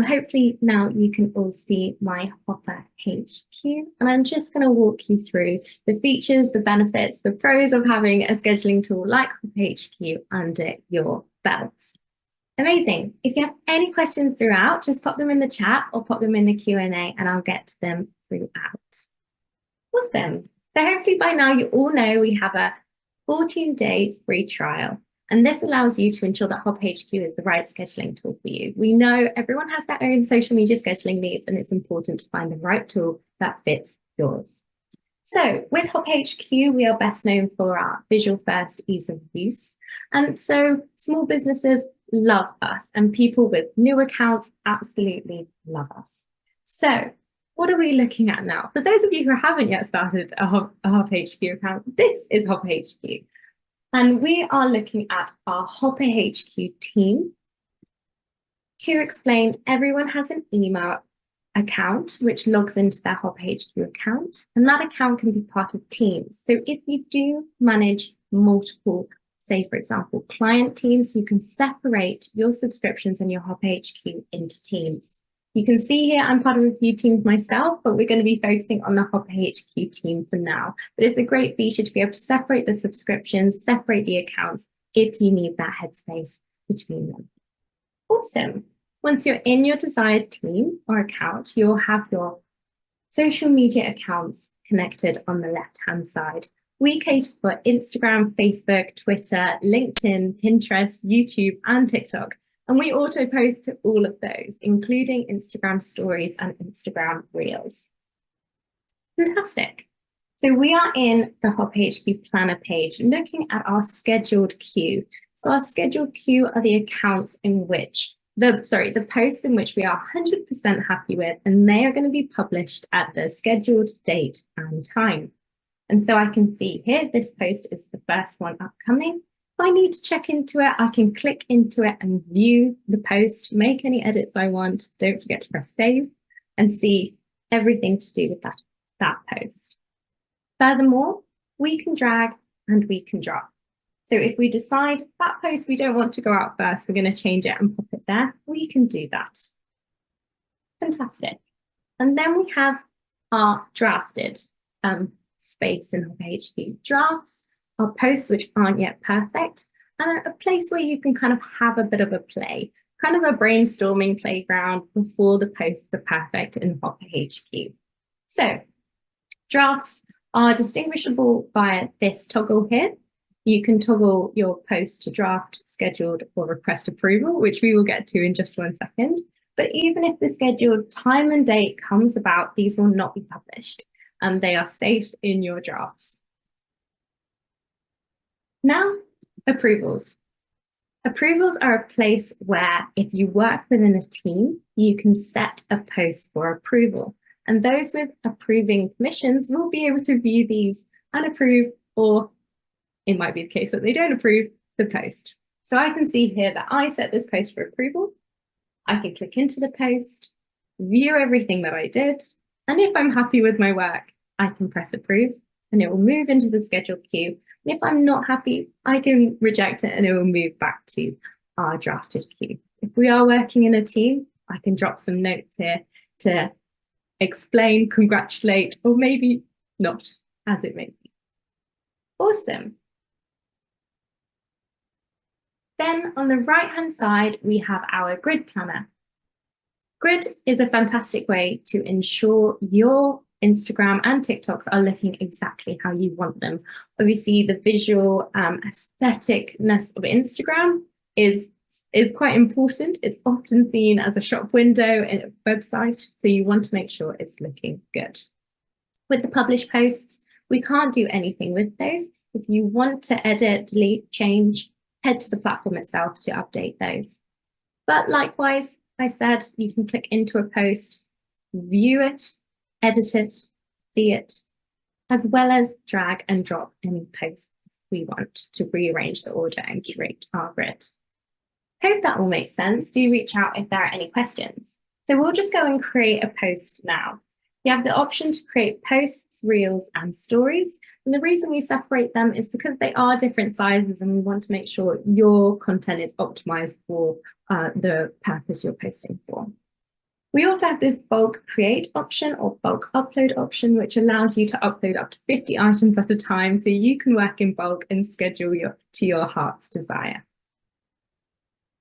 Hopefully now you can all see my Hopper HQ, and I'm just going to walk you through the features, the benefits, the pros of having a scheduling tool like Hopper HQ under your belts. Amazing. If you have any questions throughout, just pop them in the chat or pop them in the Q&A and I'll get to them throughout. Awesome. So hopefully by now you all know we have a 14-day free trial. And this allows you to ensure that Hopper HQ is the right scheduling tool for you. We know everyone has their own social media scheduling needs, and it's important to find the right tool that fits yours. So with Hopper HQ, we are best known for our visual first ease of use. And so small businesses love us, and people with new accounts absolutely love us. So what are we looking at now? For those of you who haven't yet started a Hopper HQ account, this is Hopper HQ. And we are looking at our Hopper HQ team. To explain, everyone has an email account which logs into their Hopper HQ account, and that account can be part of teams. So if you do manage multiple, say for example, client teams, you can separate your subscriptions and your Hopper HQ into teams. You can see here I'm part of a few teams myself, but we're going to be focusing on the Hopper HQ team for now. But it's a great feature to be able to separate the subscriptions, separate the accounts if you need that headspace between them. Awesome. Once you're in your desired team or account, you'll have your social media accounts connected on the left-hand side. We cater for Instagram, Facebook, Twitter, LinkedIn, Pinterest, YouTube, and TikTok. And we auto post to all of those, including Instagram stories and Instagram reels. Fantastic. So we are in the Hopper HQ planner page looking at our scheduled queue. So our scheduled queue are the accounts in which, the posts in which we are 100% happy with, and they are going to be published at the scheduled date and time. And so I can see here, this post is the first one upcoming. If I need to check into it, I can click into it and view the post, make any edits I want. Don't forget to press save and see everything to do with that post. Furthermore, we can drag and we can drop. So if we decide that post we don't want to go out first, we're going to change it and pop it there, we can do that. Fantastic. And then we have our drafted space in Hopper HQ. Drafts are posts which aren't yet perfect, and a place where you can kind of have a bit of a play, kind of a brainstorming playground before the posts are perfect in Hopper HQ. So drafts are distinguishable via this toggle here. You can toggle your post to draft, scheduled, or request approval, which we will get to in just 1 second. But even if the scheduled time and date comes about, these will not be published, and they are safe in your drafts. Now, approvals. Approvals are a place where if you work within a team, you can set a post for approval. And those with approving permissions will be able to view these and approve, or it might be the case that they don't approve the post. So I can see here that I set this post for approval. I can click into the post, view everything that I did. And if I'm happy with my work, I can press approve and it will move into the scheduled queue. And if I'm not happy, I can reject it and it will move back to our drafted queue. If we are working in a team, I can drop some notes here to explain, congratulate, or maybe not, as it may be. Awesome. Then on the right-hand side, we have our grid planner. Grid is a fantastic way to ensure your Instagram and TikToks are looking exactly how you want them. Obviously, the visual aestheticness of Instagram is quite important. It's often seen as a shop window in a website, so you want to make sure it's looking good. With the published posts, we can't do anything with those. If you want to edit, delete, change, head to the platform itself to update those. But likewise, I said you can click into a post, view it, edit it, see it, as well as drag and drop any posts we want to rearrange the order and curate our grid. Hope that all makes sense. Do reach out if there are any questions. So we'll just go and create a post now. You have the option to create posts, reels, and stories. And the reason we separate them is because they are different sizes and we want to make sure your content is optimized for the purpose you're posting for. We also have this bulk create option or bulk upload option, which allows you to upload up to 50 items at a time, so you can work in bulk and schedule to your heart's desire.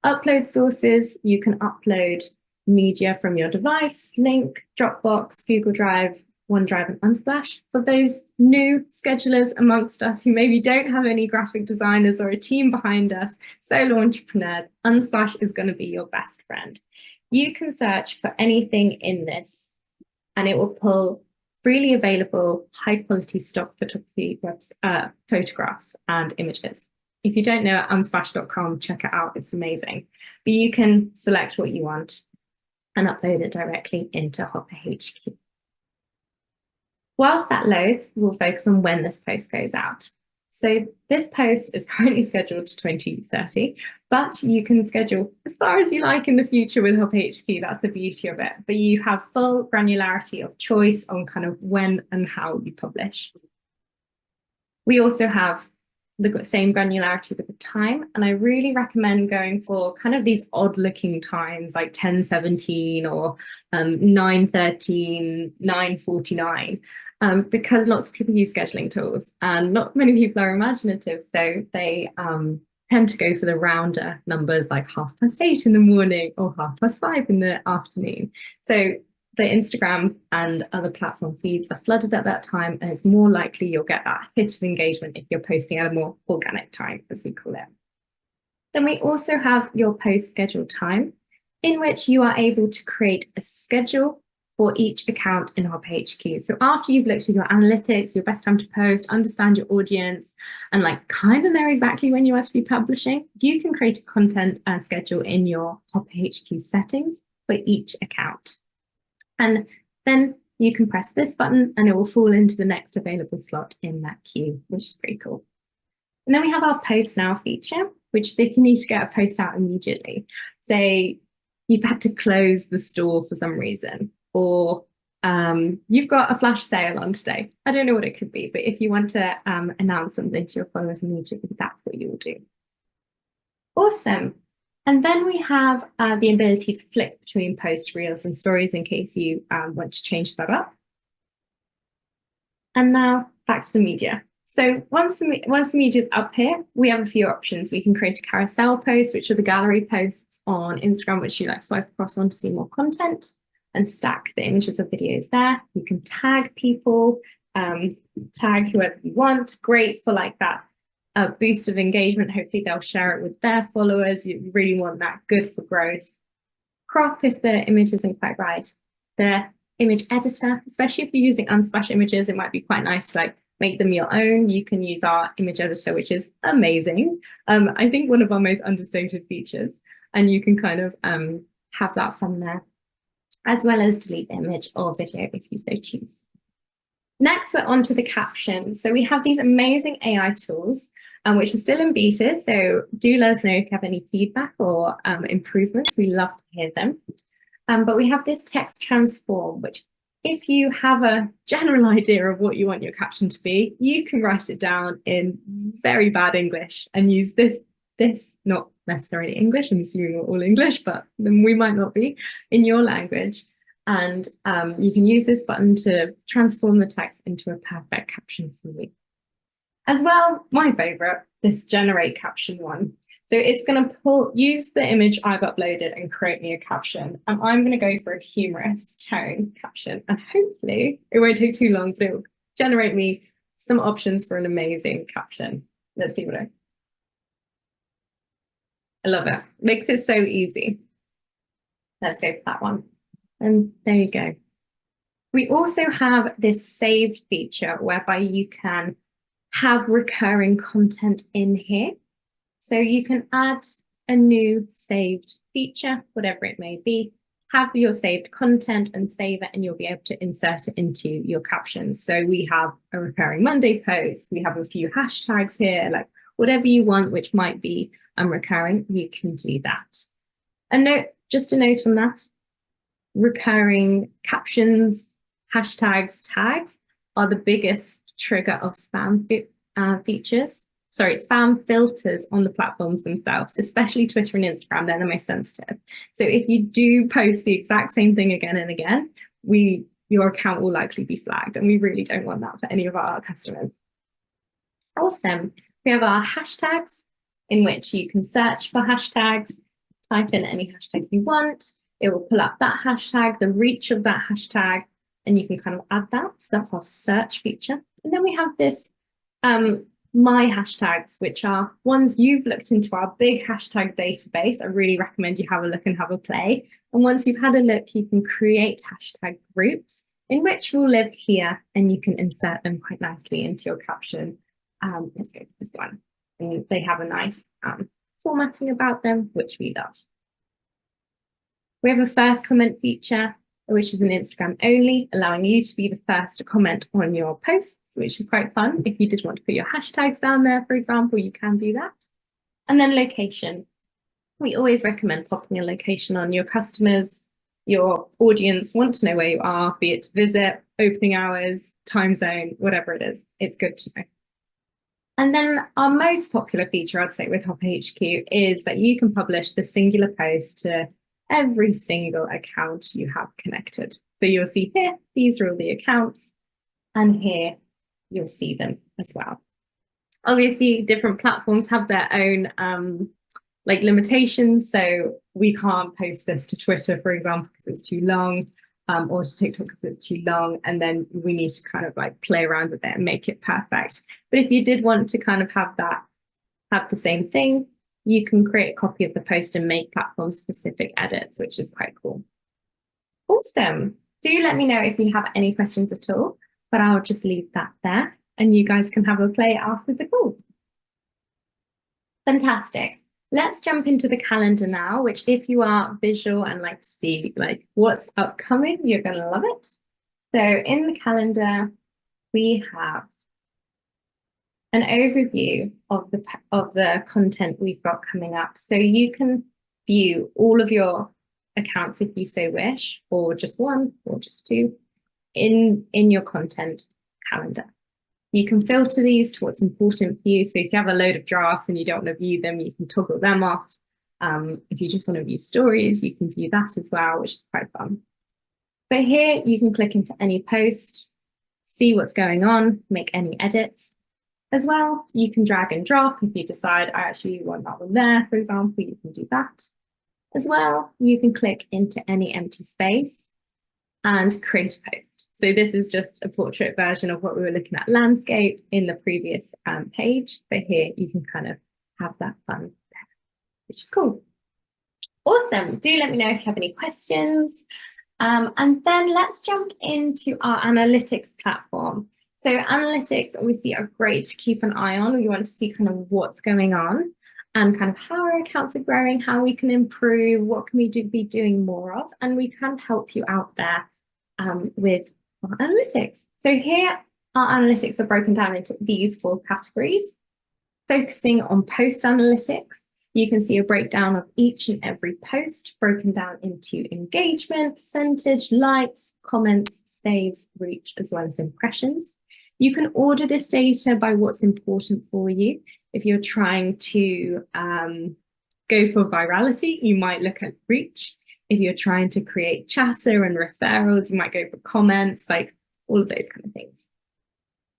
Upload sources, you can upload media from your device, Link, Dropbox, Google Drive, OneDrive, and Unsplash. For those new schedulers amongst us who maybe don't have any graphic designers or a team behind us, solo entrepreneurs, Unsplash is going to be your best friend. You can search for anything in this and it will pull freely available high quality stock photography photographs and images. If you don't know unsplash.com, check it out, it's amazing. But you can select what you want and upload it directly into Hopper HQ. Whilst that loads, we'll focus on when this post goes out. So this post is currently scheduled to 2030, but you can schedule as far as you like in the future with Hopper HQ. That's the beauty of it. But you have full granularity of choice on kind of when and how you publish. We also have the same granularity with the time, and I really recommend going for kind of these odd looking times like 10:17 or 9:13, 9:49. Because lots of people use scheduling tools and not many people are imaginative, so they tend to go for the rounder numbers like 8:30 in the morning or 5:30 in the afternoon. So the Instagram and other platform feeds are flooded at that time, and it's more likely you'll get that hit of engagement if you're posting at a more organic time, as we call it. Then we also have your post schedule time, in which you are able to create a schedule for each account in Hopper HQ. So after you've looked at your analytics, your best time to post, understand your audience, and like kind of know exactly when you want to be publishing, you can create a content schedule in your Hopper HQ settings for each account. And then you can press this button and it will fall into the next available slot in that queue, which is pretty cool. And then we have our post now feature, which is if you need to get a post out immediately. Say you've had to close the store for some reason, or you've got a flash sale on today. I don't know what it could be, but if you want to announce something to your followers immediately, that's what you will do. Awesome. And then we have the ability to flick between posts, reels, and stories in case you want to change that up. And now back to the media. So once the media is up here, we have a few options. We can create a carousel post, which are the gallery posts on Instagram, which you like swipe across on to see more content, and stack the images of videos there. You can tag people, tag whoever you want. Great for like that boost of engagement. Hopefully they'll share it with their followers. You really want that, good for growth. Crop if the image isn't quite right. The image editor, especially if you're using Unsplash images, it might be quite nice to like make them your own. You can use our image editor, which is amazing. I think one of our most understated features, and you can kind of have that fun there, as well as delete the image or video if you so choose. Next, we're on to the captions. So we have these amazing AI tools, which are still in beta. So do let us know if you have any feedback or improvements. We love to hear them. But we have this text transform, which if you have a general idea of what you want your caption to be, you can write it down in very bad English and use this, not necessarily English, I'm assuming we're all English, but then we might not be, in your language. And you can use this button to transform the text into a perfect caption for you. As well, my favorite, this generate caption one. So it's going to use the image I've uploaded and create me a caption. And I'm going to go for a humorous tone caption. And hopefully it won't take too long, but it'll generate me some options for an amazing caption. Let's see what I love it. Makes it so easy. Let's go for that one. And there you go. We also have this saved feature whereby you can have recurring content in here. So you can add a new saved feature, whatever it may be, have your saved content and save it, and you'll be able to insert it into your captions. So we have a recurring Monday post, we have a few hashtags here, like whatever you want, which might be recurring, you can do that. Just a note on that, recurring captions, hashtags, tags are the biggest trigger of spam features. spam filters on the platforms themselves, especially Twitter and Instagram. They're the most sensitive. So if you do post the exact same thing again and again, your account will likely be flagged, and we really don't want that for any of our customers. Awesome. We have our hashtags, in which you can search for hashtags, type in any hashtags you want. It will pull up that hashtag, the reach of that hashtag, and you can kind of add that. So that's our search feature. And then we have this my hashtags, which are ones you've looked into our big hashtag database. I really recommend you have a look and have a play. And once you've had a look, you can create hashtag groups in which will live here, and you can insert them quite nicely into your caption. Let's go to this one. And they have a nice formatting about them, which we love. We have a first comment feature, which is an Instagram only, allowing you to be the first to comment on your posts, which is quite fun. If you did want to put your hashtags down there, for example, you can do that. And then location. We always recommend popping a location on. Your customers, your audience want to know where you are, be it to visit, opening hours, time zone, whatever it is. It's good to know. And then our most popular feature, I'd say, with Hopper HQ is that you can publish the singular post to every single account you have connected. So you'll see here, these are all the accounts, and here you'll see them as well. Obviously, different platforms have their own like limitations. So we can't post this to Twitter, for example, because it's too long, or to TikTok because it's too long. And then we need to kind of like play around with it and make it perfect. But if you did want to kind of have the same thing, you can create a copy of the post and make platform-specific edits, which is quite cool. Awesome. Do let me know if you have any questions at all, but I'll just leave that there and you guys can have a play after the call. Fantastic. Let's jump into the calendar now, which if you are visual and like to see like what's upcoming, you're going to love it. So in the calendar, we have an overview of the content we've got coming up. So you can view all of your accounts if you so wish, or just one, or just two, in your content calendar. You can filter these to what's important for you. So if you have a load of drafts and you don't want to view them, you can toggle them off. If you just want to view stories, you can view that as well, which is quite fun. But here you can click into any post, see what's going on, make any edits. As well, you can drag and drop if you decide, I actually want that one there, for example, you can do that. As well, you can click into any empty space and create a post. So this is just a portrait version of what we were looking at landscape in the previous page, but here you can kind of have that fun there, which is cool. Awesome. Do let me know if you have any questions. And then let's jump into our analytics platform. So analytics obviously are great to keep an eye on. We want to see kind of what's going on and kind of how our accounts are growing, how we can improve, what can we be doing more of, and we can help you out there with our analytics. So here, our analytics are broken down into these 4 categories. Focusing on post analytics, you can see a breakdown of each and every post broken down into engagement, percentage, likes, comments, saves, reach, as well as impressions. You can order this data by what's important for you. If you're trying to go for virality, you might look at reach. If you're trying to create chatter and referrals, you might go for comments, like all of those kind of things.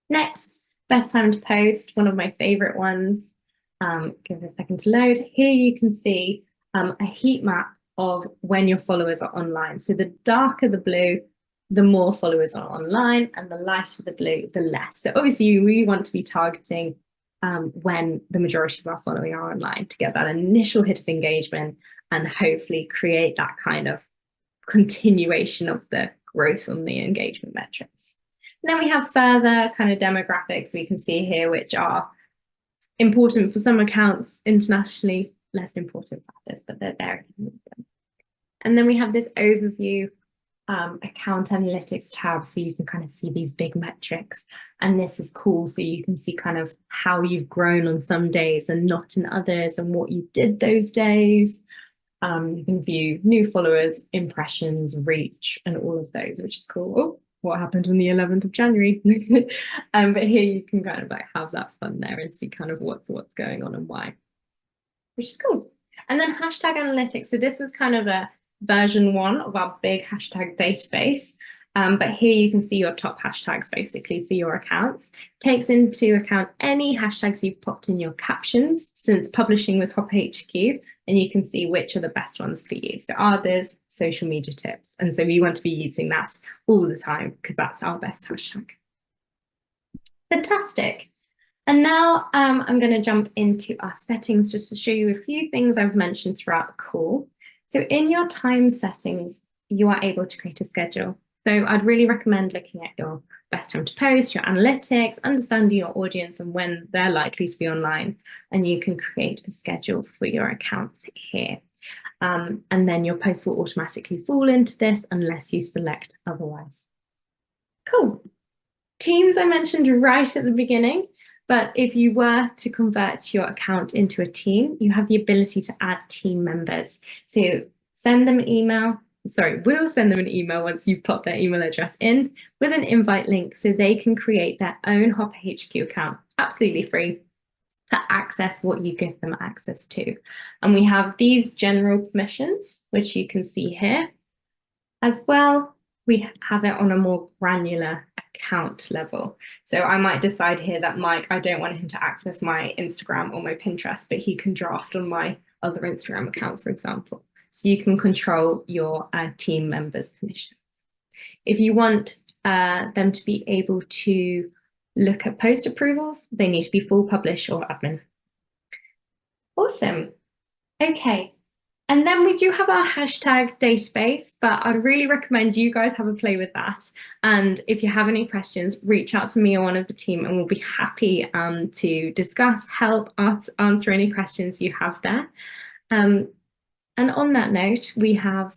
Next, best time to post, one of my favorite ones. Give it a second to load. Here you can see a heat map of when your followers are online. So the darker the blue, the more followers are online, and the lighter the blue, the less. So obviously we want to be targeting when the majority of our following are online to get that initial hit of engagement and hopefully create that kind of continuation of the growth on the engagement metrics. And then we have further kind of demographics we can see here, which are important for some accounts, internationally, less important for others, but they're there. And then we have this overview account analytics tab, so you can kind of see these big metrics, and this is cool, so you can see kind of how you've grown on some days and not in others, and what you did those days. You can view new followers, impressions, reach, and all of those, which is cool. Oh, what happened on the 11th of January. But here you can kind of like have that fun there and see kind of what's going on and why, which is cool. And then hashtag analytics. So this was kind of a version 1 of our big hashtag database. But here you can see your top hashtags basically for your accounts. Takes into account any hashtags you've popped in your captions since publishing with Hopper HQ, and you can see which are the best ones for you. So ours is social media tips. And so we want to be using that all the time because that's our best hashtag. Fantastic. And now I'm going to jump into our settings just to show you a few things I've mentioned throughout the call. So in your time settings, you are able to create a schedule. So I'd really recommend looking at your best time to post, your analytics, understanding your audience and when they're likely to be online. And you can create a schedule for your accounts here. And then your posts will automatically fall into this unless you select otherwise. Cool. Teams I mentioned right at the beginning, but if you were to convert your account into a team, you have the ability to add team members. So send them an email. Sorry, we'll send them an email once you pop their email address in with an invite link so they can create their own Hopper HQ account, absolutely free, to access what you give them access to. And we have these general permissions, which you can see here. As well, we have it on a more granular account level. So I might decide here that Mike, I don't want him to access my Instagram or my Pinterest, but he can draft on my other Instagram account, for example. So you can control your team members' permission. If you want them to be able to look at post approvals, they need to be full publish or admin. Awesome. Okay. And then we do have our hashtag database, but I'd really recommend you guys have a play with that. And if you have any questions, reach out to me or one of the team and we'll be happy to discuss, help, answer any questions you have there. And on that note, we have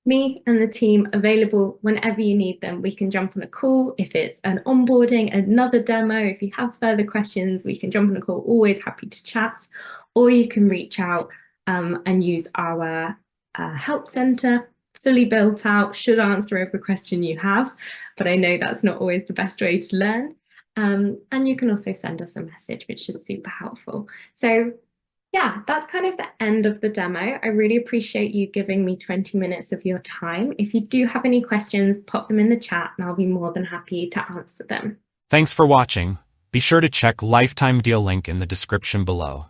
me and the team available whenever you need them. We can jump on a call if it's an onboarding, another demo. If you have further questions, we can jump on a call, always happy to chat. Or you can reach out and use our help center, fully built out, should answer every question you have. But I know that's not always the best way to learn. And you can also send us a message, which is super helpful. So yeah, that's kind of the end of the demo. I really appreciate you giving me 20 minutes of your time. If you do have any questions, pop them in the chat and I'll be more than happy to answer them. Thanks for watching. Be sure to check lifetime deal link in the description below.